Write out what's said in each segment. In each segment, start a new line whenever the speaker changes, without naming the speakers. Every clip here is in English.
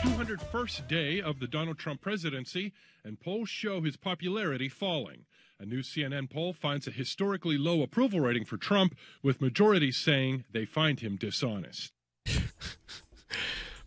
201st day of the Donald Trump presidency, and polls show his popularity falling. A new CNN poll finds a historically low approval rating for Trump, with majorities saying they find him dishonest.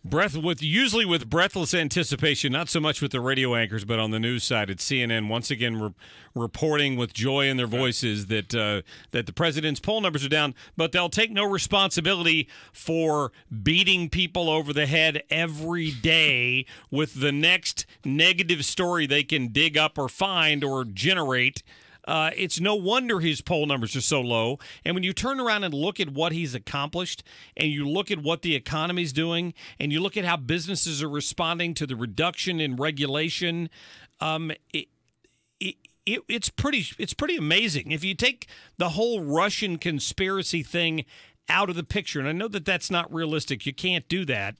Usually with breathless anticipation, not so much with the radio anchors, but on the news side, it's CNN once again reporting with joy in their voices that the president's poll numbers are down, but they'll take no responsibility for beating people over the head every day with the next negative story they can dig up or find or generate. It's no wonder his poll numbers are so low. And when you turn around and look at what he's accomplished, and you look at what the economy's doing, and you look at how businesses are responding to the reduction in regulation, it's pretty amazing. If you take the whole Russian conspiracy thing out of the picture, and I know that that's not realistic, you can't do that.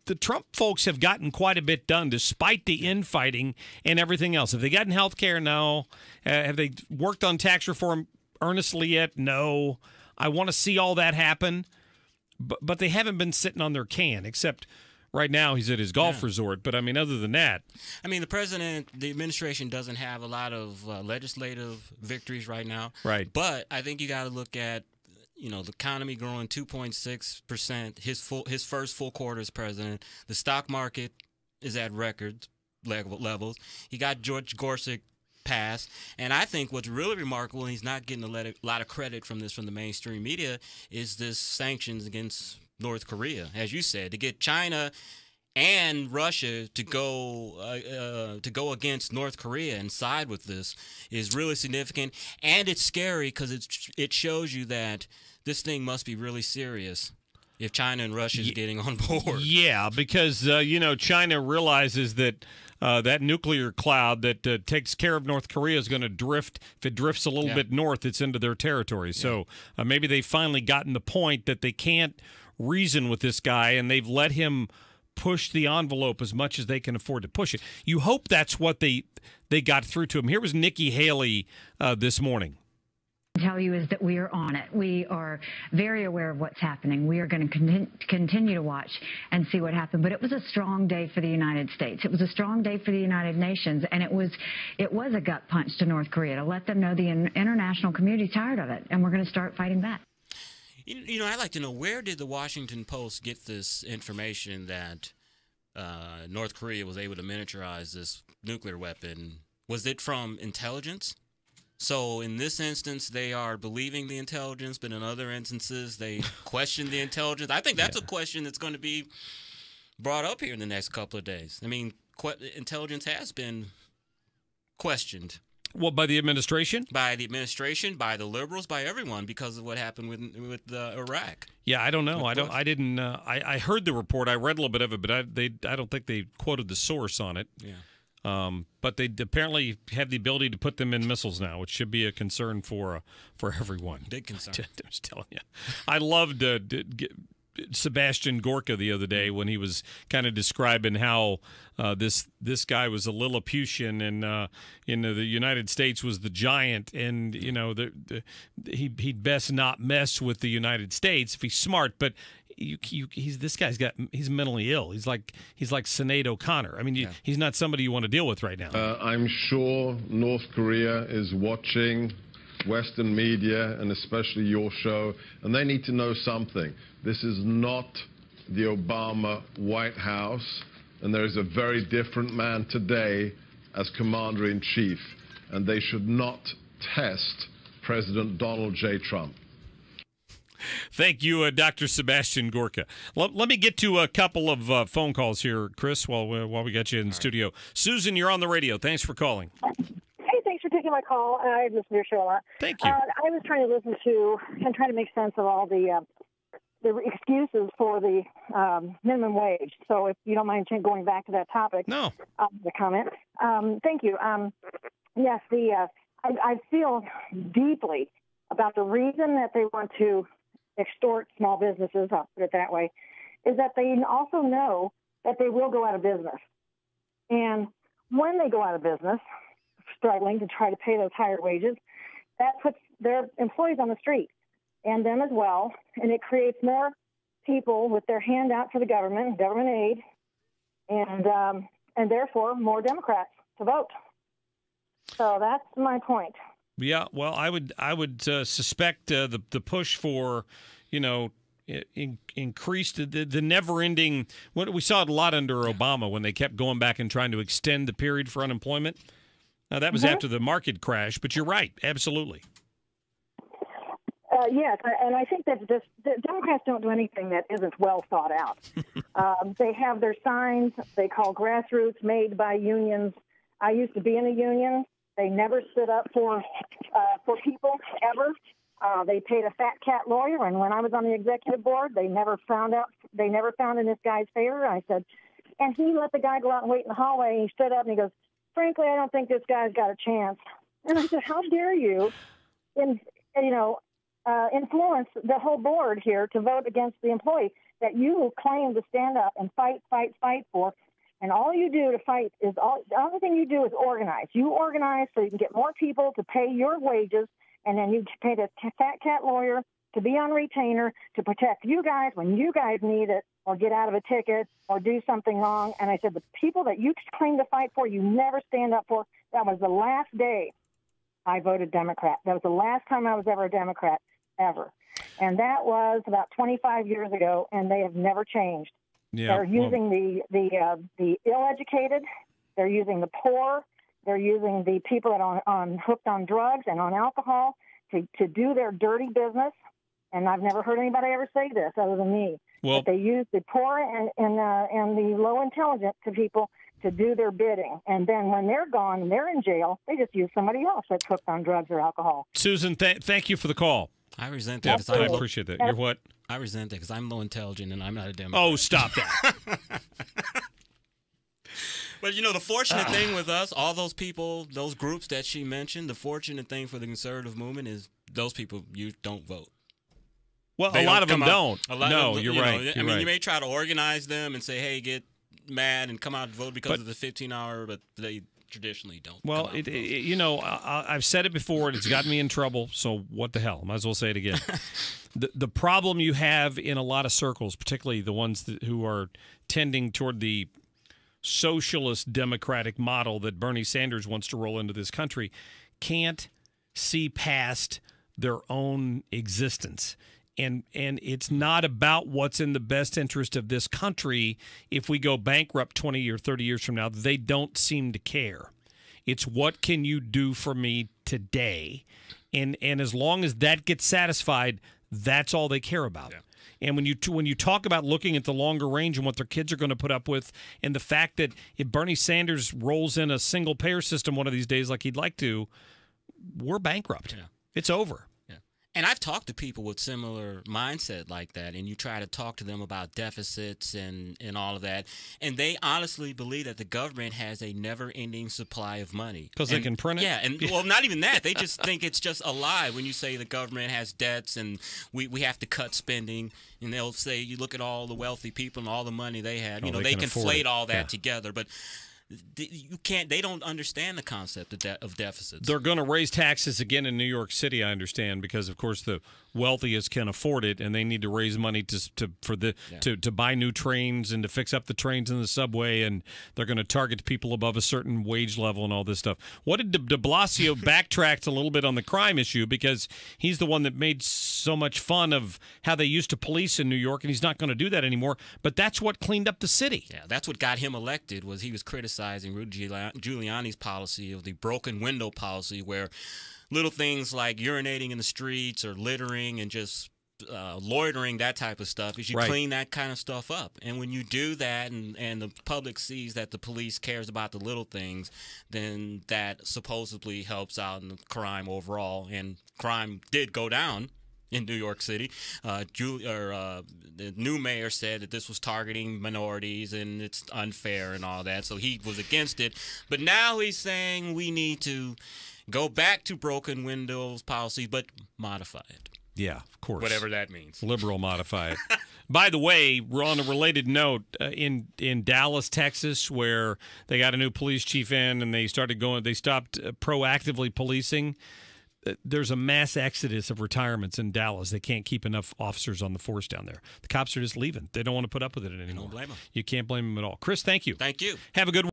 The Trump folks have gotten quite a bit done despite the infighting and everything else. Have they gotten health care? No. Have they worked on tax reform earnestly yet? No. I want to see all that happen, but they haven't been sitting on their can, except right now he's at his golf resort. But, I mean, other than that.
I mean, the administration doesn't have a lot of legislative victories right now.
Right.
But I think you got to look at, the economy growing 2.6%, his first full quarter as president. The stock market is at record levels. He got George Gorsuch passed. And I think what's really remarkable, and he's not getting a lot of credit from the mainstream media, is this sanctions against North Korea. As you said, to get China and Russia to go against North Korea and side with this is really significant. And it's scary because it shows you that this thing must be really serious if China and Russia is getting on board.
Yeah, because, China realizes that that nuclear cloud that takes care of North Korea is going to drift. If it drifts a little bit north, it's into their territory. So maybe they've finally gotten the point that they can't reason with this guy, and they've let him push the envelope as much as they can afford to push it. You hope that's what they got through to him. Here was Nikki Haley this morning.
Tell you is that we are on it. We are very aware of what's happening. We are going to continue to watch and see what happens. But it was a strong day for the United States. It was a strong day for the United Nations, and it was a gut punch to North Korea to let them know the international community is tired of it, and we're going to start fighting back.
I'd like to know, where did the Washington Post get this information that North Korea was able to miniaturize this nuclear weapon? Was it from intelligence? So in this instance, they are believing the intelligence, but in other instances, they question the intelligence. I think that's a question that's going to be brought up here in the next couple of days. I mean, intelligence has been questioned.
Well, by the administration?
By the administration, by the liberals, by everyone, because of what happened with Iraq.
Yeah, I don't know. I heard the report. I read a little bit of it, but I don't think they quoted the source on it.
Yeah.
But they apparently have the ability to put them in missiles now, which should be a concern for everyone.
Big concern.
I was telling you. I loved Sebastian Gorka the other day when he was kind of describing how this guy was a Lilliputian and the United States was the giant, and he'd best not mess with the United States if he's smart, but. He's mentally ill. He's like Sinead O'Connor. I mean, he's not somebody you want to deal with right now.
I'm sure North Korea is watching Western media and especially your show, and they need to know something. This is not the Obama White House, and there is a very different man today as Commander-in-Chief, and they should not test President Donald J. Trump.
Thank you, Dr. Sebastian Gorka. Let me get to a couple of phone calls here, Chris, while we got you in the studio. Susan, you're on the radio. Thanks for calling.
Hey, thanks for taking my call. I listen to your show a lot.
Thank you.
I was trying to listen to and try to make sense of all the excuses for the minimum wage. So if you don't mind going back to that topic.
No.
The comment. Thank you. Yes, I feel deeply about the reason that they want to extort small businesses, I'll put it that way, is that they also know that they will go out of business. And when they go out of business, struggling to try to pay those higher wages, that puts their employees on the street and them as well, and it creates more people with their hand out for the government aid, and therefore more Democrats to vote. So that's my point.
Yeah, well, I would suspect the push for, increased the never-ending. What we saw it a lot under Obama when they kept going back and trying to extend the period for unemployment. Now that was after the market crash, but you're right, absolutely.
Yes, and I think that the Democrats don't do anything that isn't well thought out. They have their signs they call grassroots, made by unions. I used to be in a union. They never stood up for people ever. They paid a fat cat lawyer, and when I was on the executive board, they never found in this guy's favor. I said, and he let the guy go out and wait in the hallway. And he stood up and he goes, "Frankly, I don't think this guy's got a chance." And I said, "How dare you, influence the whole board here to vote against the employee that you claim to stand up and fight for? And all you do to fight is the only thing you do is organize. You organize so you can get more people to pay your wages, and then you pay the fat cat lawyer to be on retainer to protect you guys when you guys need it or get out of a ticket or do something wrong." And I said, the people that you claim to fight for, you never stand up for. That was the last day I voted Democrat. That was the last time I was ever a Democrat, ever. And that was about 25 years ago, and they have never changed. Yeah, they're using the ill-educated. They're using the poor. They're using the people that are hooked on drugs and on alcohol to do their dirty business. And I've never heard anybody ever say this other than me. Well, but they use the poor and the low-intelligent people to do their bidding. And then when they're gone and they're in jail, they just use somebody else that's hooked on drugs or alcohol.
Susan, thank you for the call.
I resent that.
I appreciate that. You're what?
I resent that because I'm low intelligent and I'm not a Democrat.
Oh, stop that.
But, the fortunate thing with us, all those people, those groups that she mentioned, the fortunate thing for the conservative movement is those people, you don't vote.
Well, a lot of them don't. No, you're right.
I mean, you may try to organize them and say, hey, get mad and come out and vote because of the 15-hour, but they traditionally don't.
Well, I've said it before, and it's gotten me in trouble, so what the hell? Might as well say it again. The problem you have in a lot of circles, particularly the ones who are tending toward the socialist democratic model that Bernie Sanders wants to roll into this country, can't see past their own existence. And it's not about what's in the best interest of this country. If we go bankrupt 20 or 30 years from now, they don't seem to care. It's what can you do for me today? And as long as that gets satisfied, that's all they care about. Yeah. And when you talk about looking at the longer range and what their kids are going to put up with, and the fact that if Bernie Sanders rolls in a single-payer system one of these days like he'd like to, we're bankrupt. Yeah. It's over.
And I've talked to people with similar mindset like that, and you try to talk to them about deficits and all of that, and they honestly believe that the government has a never-ending supply of money.
Because they can print it?
Yeah, and well, not even that. They just think it's just a lie when you say the government has debts and we have to cut spending, and they'll say, you look at all the wealthy people and all the money they had. They conflate all that together, but you can't. They don't understand the concept of deficits.
They're going to raise taxes again in New York City, I understand, because of course the wealthiest can afford it, and they need to raise money to buy new trains and to fix up the trains in the subway, and they're going to target people above a certain wage level and all this stuff. What did de Blasio backtracked a little bit on the crime issue, because he's the one that made so much fun of how they used to police in New York, and he's not going to do that anymore. But that's what cleaned up the city.
Yeah, that's what got him elected. Was he was criticizing Rudy Giuliani's policy of the broken window policy, where little things like urinating in the streets or littering and just loitering, that type of stuff, is you clean that kind of stuff up. And when you do that and the public sees that the police cares about the little things, then that supposedly helps out in the crime overall. And crime did go down in New York City. The new mayor said that this was targeting minorities and it's unfair and all that, so he was against it. But now he's saying we need to go back to broken windows policy, but modify it.
Yeah, of course.
Whatever that means.
Liberal modify it. By the way, we're on a related note, in Dallas, Texas, where they got a new police chief in and they stopped proactively policing. there's a mass exodus of retirements in Dallas. They can't keep enough officers on the force down there. The cops are just leaving. They don't want to put up with it anymore.
Don't blame them.
You can't blame them at all. Chris, thank you.
Thank you.
Have a good one.